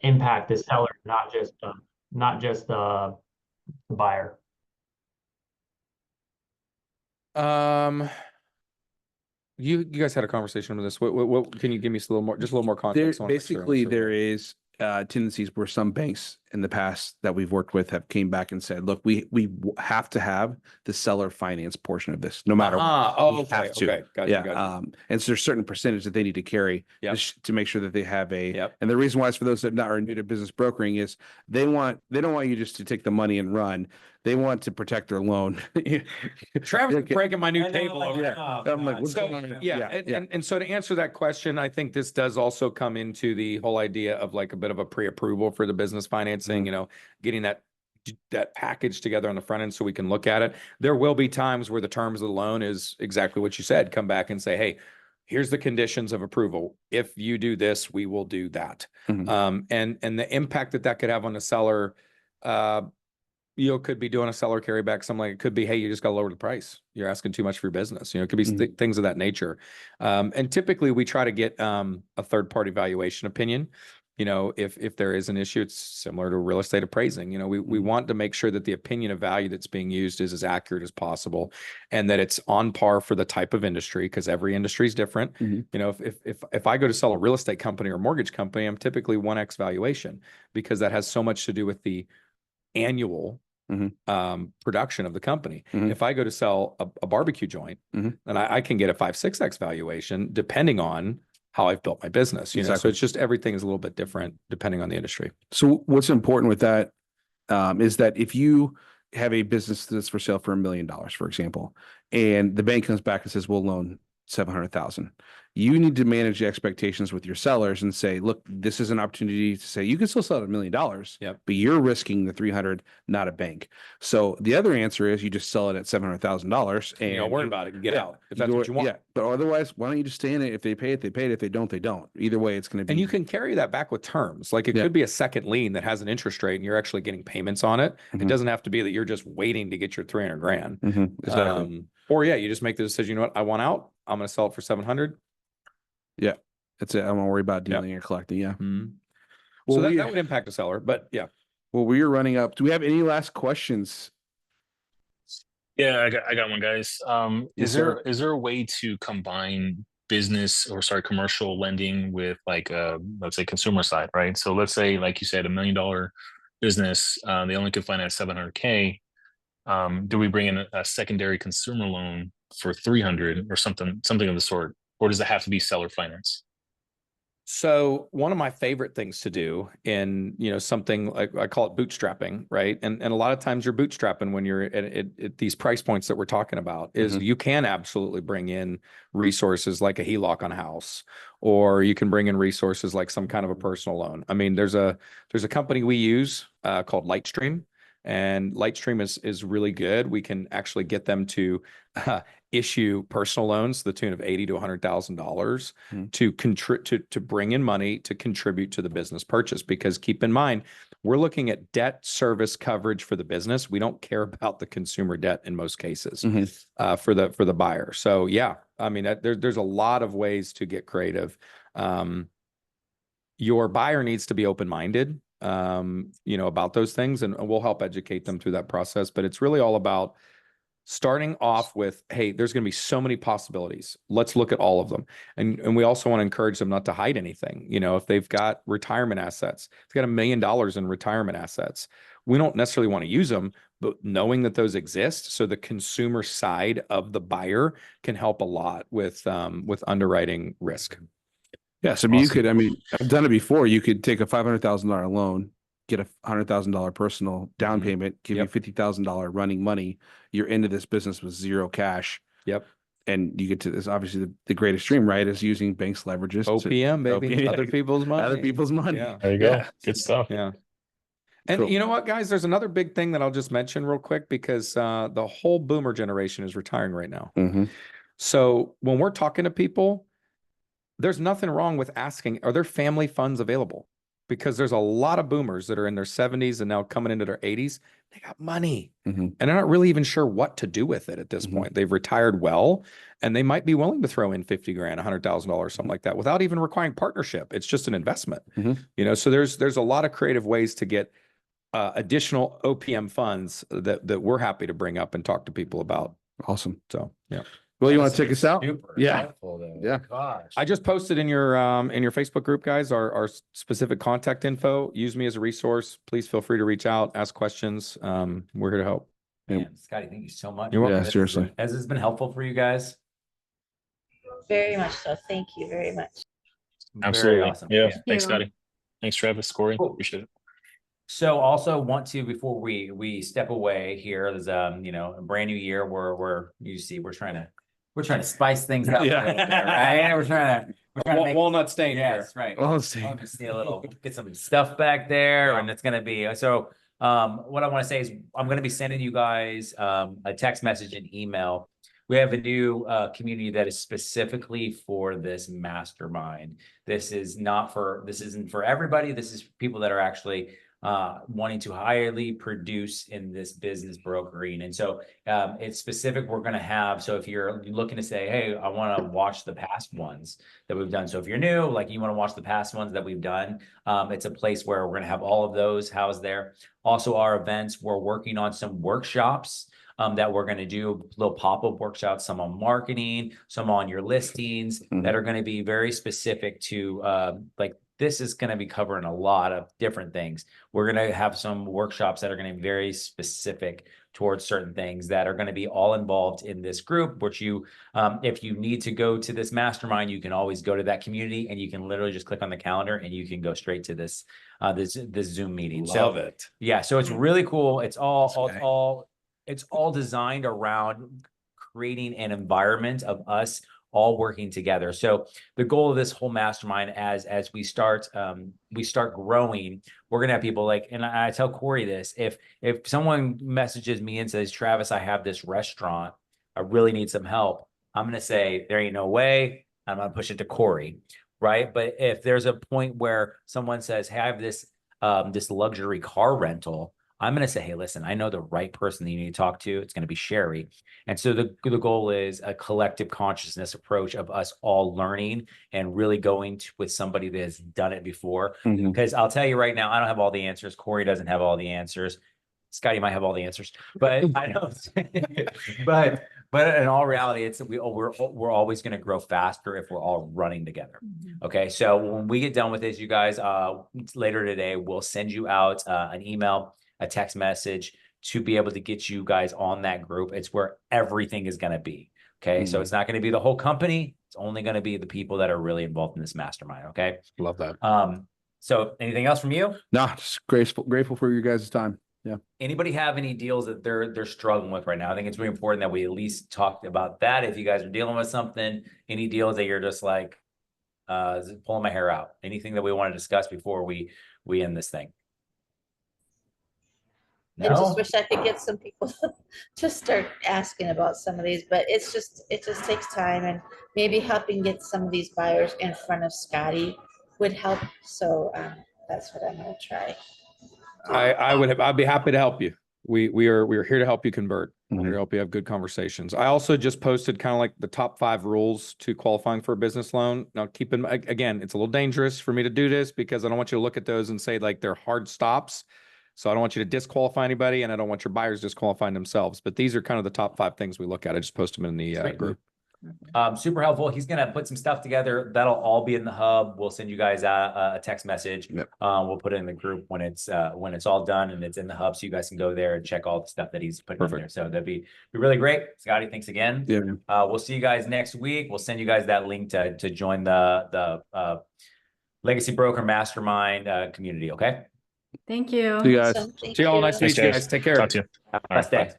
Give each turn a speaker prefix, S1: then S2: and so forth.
S1: impact the seller, not just the buyer.
S2: You guys had a conversation with this. What can you give me just a little more context?
S3: Basically, there is tendencies where some banks in the past that we've worked with have came back and said, look, we have to have the seller finance portion of this, no matter what.
S2: Okay. Gotcha.
S3: And so there's a certain percentage that they need to carry to make sure that they have and the reason why is for those that are new to business brokering is they don't want you just to take the money and run. They want to protect their loan.
S2: Travis is breaking my new table over there.
S3: I'm like, what's going on?
S2: And so to answer that question, I think this does also come into the whole idea of like a bit of a pre-approval for the business financing, getting that package together on the front end so we can look at it. There will be times where the terms of the loan is exactly what you said. Come back and say, hey, here's the conditions of approval. If you do this, we will do that. And the impact that could have on the seller, could be doing a seller carryback, something like it could be, hey, you just got to lower the price. You're asking too much for your business. It could be things of that nature. And typically we try to get a third-party valuation opinion. If there is an issue, it's similar to real estate appraising. We want to make sure that the opinion of value that's being used is as accurate as possible and that it's on par for the type of industry, because every industry is different. If I go to sell a real estate company or mortgage company, I'm typically 1x valuation because that has so much to do with the annual production of the company. If I go to sell a barbecue joint, then I can get a 5-6x valuation depending on how I've built my business. So it's just everything is a little bit different depending on the industry.
S3: So what's important with that is that if you have a business that's for sale for $1 million, for example, and the bank comes back and says, we'll loan $700,000. You need to manage the expectations with your sellers and say, look, this is an opportunity to say you can still sell at $1 million, but you're risking the 300, not a bank. So the other answer is you just sell it at $700,000 and
S2: don't worry about it and get out if that's what you want.
S3: But otherwise, why don't you just stay in it? If they pay it, they pay it. If they don't, they don't. Either way, it's going to be.
S2: And you can carry that back with terms. Like it could be a second lien that has an interest rate and you're actually getting payments on it. It doesn't have to be that you're just waiting to get your 300 grand.
S3: Exactly.
S2: Or you just make the decision, you know what, I want out. I'm going to sell it for 700.
S3: Yeah, that's it. I won't worry about dealing or collecting. Yeah.
S2: Well, so that would impact the seller, but yeah.
S3: Well, we are running up. Do we have any last questions?
S4: Yeah, I got one, guys. Is there a way to combine commercial lending with like let's say consumer side, right? So let's say, like you said, $1 million business, they only could finance $700K. Do we bring in a secondary consumer loan for 300 or something of the sort, or does it have to be seller finance?
S2: So one of my favorite things to do in, something like I call it bootstrapping, right? And a lot of times you're bootstrapping when you're at these price points that we're talking about is you can absolutely bring in resources like a HELOC on a house, or you can bring in resources like some kind of a personal loan. I mean, there's a company we use called Lightstream. And Lightstream is really good. We can actually get them to issue personal loans to the tune of $80,000 to $100,000 to bring in money to contribute to the business purchase. Because keep in mind, we're looking at debt service coverage for the business. We don't care about the consumer debt in most cases for the buyer. So yeah, I mean, there's a lot of ways to get creative. Your buyer needs to be open-minded. About those things, and we'll help educate them through that process. But it's really all about starting off with, hey, there's going to be so many possibilities. Let's look at all of them. And we also want to encourage them not to hide anything. If they've got retirement assets, they've got $1 million in retirement assets. We don't necessarily want to use them, but knowing that those exist, so the consumer side of the buyer can help a lot with underwriting risk.
S3: Yeah, so I've done it before. You could take a $500,000 loan, get a $100,000 personal down payment, give you $50,000 running money. You're into this business with zero cash.
S2: Yep.
S3: And you get to this, obviously the greatest dream, right, is using banks leverages.
S2: OPM, baby. Other people's money.
S3: Other people's money.
S2: Yeah.
S4: There you go. Good stuff.
S2: Yeah. And you know what, guys, there's another big thing that I'll just mention real quick, because the whole boomer generation is retiring right now. So when we're talking to people, there's nothing wrong with asking, are there family funds available? because there's a lot of boomers that are in their 70s and now coming into their 80s. They got money
S3: Mhm.
S2: and they're not really even sure what to do with it at this
S3: Mhm.
S2: point. They've retired well, and they might be willing to throw in 50 grand, $100,000, something like that, without even requiring partnership. It's just an investment,
S3: Mhm.
S2: you know? So there's a lot of creative ways to get additional OPM funds that we're happy to bring up and talk to people about.
S3: Awesome.
S2: So, yeah.
S3: Well, you want
S5: This
S3: to take
S5: is
S3: us out?
S5: super
S3: Yeah.
S5: helpful, though.
S3: Yeah.
S5: Gosh.
S2: I just posted in your Facebook group, guys, our specific contact info. Use me as a resource. Please feel free to reach out, ask questions. We're here to help.
S1: Man, Scotty, thank you so much.
S2: You're welcome.
S3: Yeah, seriously.
S1: Has this been helpful for you guys?
S6: Very much so. Thank you very much.
S1: Very
S4: Absolutely.
S1: awesome.
S4: Yeah.
S6: you.
S4: Thanks, Scotty. Thanks, Travis, Corey.
S1: Cool.
S4: Appreciate it.
S1: So also want to, before we step away here, there's you know, a brand new year where we're trying to spice things up
S3: Yeah.
S1: a little bit, right? We're trying to make,
S2: Walnut stain
S1: yes, right.
S3: Well, let's see.
S1: Obviously a little, get some stuff back there, and it's gonna be, so what I want to say is I'm gonna be sending you guys a text message and email. We have a new community that is specifically for this mastermind. This isn't for everybody. This is people that are actually wanting to highly produce in this business brokering. And so it's specific. We're going to have, so if you're looking to say, hey, I want to watch the past ones that we've done. So if you're new, like you want to watch the past ones that we've done, it's a place where we're going to have all of those housed there. Also our events, we're working on some workshops that we're going to do, little pop-up workshops, some on marketing, some on your listings that are going to be very specific to like, this is going to be covering a lot of different things. We're going to have some workshops that are going to be very specific towards certain things that are going to be all involved in this group, which you, if you need to go to this mastermind, you can always go to that community and you can literally just click on the calendar and you can go straight to this, this Zoom meeting.
S2: Love it.
S1: Yeah. So it's really cool. It's
S3: Okay.
S1: it's all designed around creating an environment of us all working together. So the goal of this whole mastermind, as we start growing, we're gonna have people like, and I tell Corey this, if someone messages me and says, Travis, I have this restaurant, I really need some help, I'm gonna say, there ain't no way. I'm gonna push it to Corey, right? But if there's a point where someone says, hey, I have this this luxury car rental, I'm going to say, hey, listen, I know the right person that you need to talk to. It's going to be Sherry. And so the goal is a collective consciousness approach of us all learning and really going with somebody that has done it before. Because I'll tell you right now, I don't have all the answers. Corey doesn't have all the answers. Scotty might have all the answers, but I don't. but in all reality, we're always going to grow faster if we're all running together. Okay, so when we get done with this, you guys, later today, we'll send you out an email, a text message to be able to get you guys on that group. It's where everything is going to be. Okay, so it's not going to be the whole company. It's only going to be the people that are really involved in this mastermind. Okay,
S3: Love that.
S1: So anything else from you?
S3: No, just grateful for your guys' time. Yeah.
S1: Anybody have any deals that they're struggling with right now? I think it's really important that we at least talk about that. If you guys are dealing with something, any deals that you're just like pulling my hair out, anything that we want to discuss before we end this thing.
S6: I just wish I could get some people to start asking about some of these, but it just takes time, and maybe helping get some of these buyers in front of Scotty would help. So that's what I'm going to try.
S2: I'd be happy to help you. We are here to help you convert. We're here to help you have good conversations. I also just posted kind of like the top 5 rules to qualifying for a business loan. Now, keep in mind, again, it's a little dangerous for me to do this because I don't want you to look at those and say like they're hard stops. So I don't want you to disqualify anybody, and I don't want your buyers disqualifying themselves. But these are kind of the top 5 things we look at. I just post them in the group.
S1: Super helpful. He's going to put some stuff together. That'll all be in the hub. We'll send you guys a text message.
S3: Yep.
S1: We'll put it in the group when it's all done and it's in the hub, so you guys can go there and check all the stuff that he's putting in there. So that'd be really great. Scotty, thanks again.
S3: Yeah, man.
S1: We'll see you guys next week. We'll send you guys that link to join the Legacy Broker Mastermind community. Okay.
S7: Thank you.
S3: See you guys.
S6: Awesome. Thank
S2: See you all.
S6: you.
S2: Nice to meet you
S4: Thanks,
S2: guys. Take care.
S4: Talk to you.
S1: Have a best day.